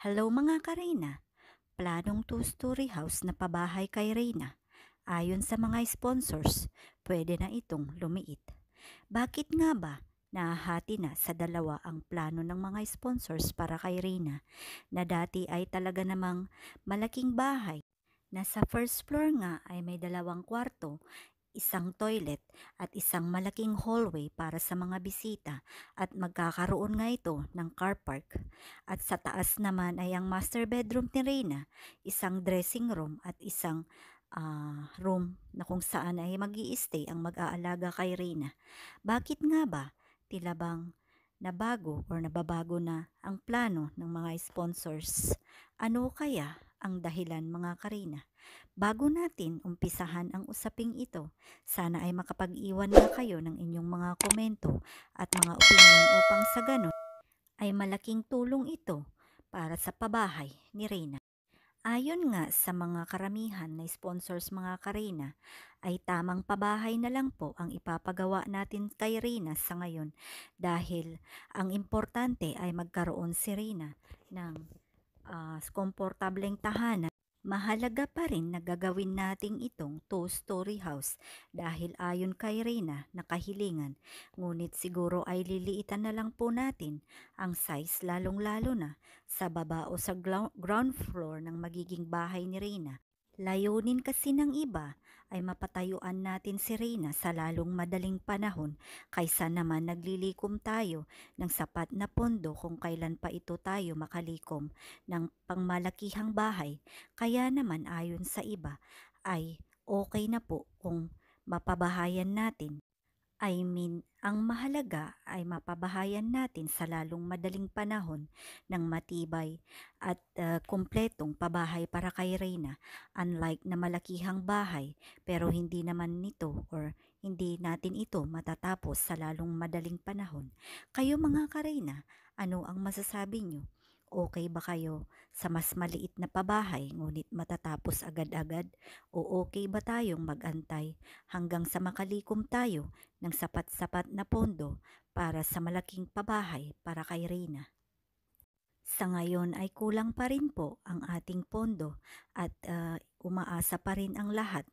Hello mga ka-Reyna, planong two-story house na pabahay kay Reyna. Ayon sa mga sponsors, pwede na itong lumiit. Bakit nga ba nahahati na sa dalawa ang plano ng mga sponsors para kay Reyna na dati ay talaga namang malaking bahay? Nasa first floor nga ay may 2 kwarto, isang toilet at isang malaking hallway para sa mga bisita at magkakaroon nga ito ng car park. At sa taas naman ay ang master bedroom ni Reyna, isang dressing room at isang room na kung saan ay mag stay ang mag-aalaga kay Reyna. Bakit nga ba? Tila bang nabago or nababago na ang plano ng mga sponsors? Ano kaya ang dahilan mga Karina? Bago natin umpisahan ang usaping ito, sana ay makapag-iwan na kayo ng inyong mga komento at mga opinion upang sa ganon ay malaking tulong ito para sa pabahay ni Reyna. Ayon nga sa mga karamihan na sponsors mga Karina, ay tamang pabahay na lang po ang ipapagawa natin kay Reyna sa ngayon dahil ang importante ay magkaroon si Reyna ng komportableng tahanan. Mahalaga pa rin na gagawin nating itong two-story house dahil ayon kay Reyna na kahilingan. Ngunit siguro ay liliitan na lang po natin ang size lalong-lalo na sa baba o sa ground floor ng magiging bahay ni Reyna. Layunin kasi ng iba ay mapatayuan natin si Reyna sa lalong madaling panahon kaysa naman naglilikom tayo ng sapat na pondo kung kailan pa ito tayo makalikom ng pangmalakihang bahay. Kaya naman ayon sa iba ay okay na po kung mapabahayan natin. Ang mahalaga ay mapabahayan natin sa lalong madaling panahon ng matibay at kumpletong pabahay para kay Reyna. Unlike na malakihang bahay pero hindi naman nito or hindi natin ito matatapos sa lalong madaling panahon. Kayo mga ka-Reyna, ano ang masasabi nyo? Okay ba kayo sa mas maliit na pabahay ngunit matatapos agad-agad? O okay ba tayong magantay hanggang sa makalikom tayo ng sapat-sapat na pondo para sa malaking pabahay para kay Reyna? Sa ngayon ay kulang pa rin po ang ating pondo at umaasa pa rin ang lahat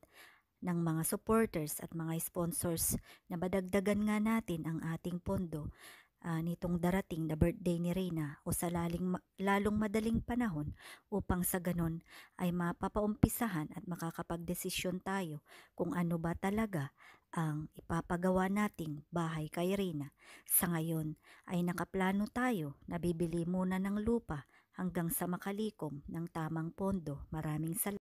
ng mga supporters at mga sponsors na madagdagan nga natin ang ating pondo nitong darating na birthday ni Reyna o sa lalong madaling panahon upang sa ganon ay mapapaumpisahan at makakapagdesisyon tayo kung ano ba talaga ang ipapagawa nating bahay kay Reyna. Sa ngayon ay nakaplano tayo na bibili muna ng lupa hanggang sa makalikom ng tamang pondo. Maraming salamat.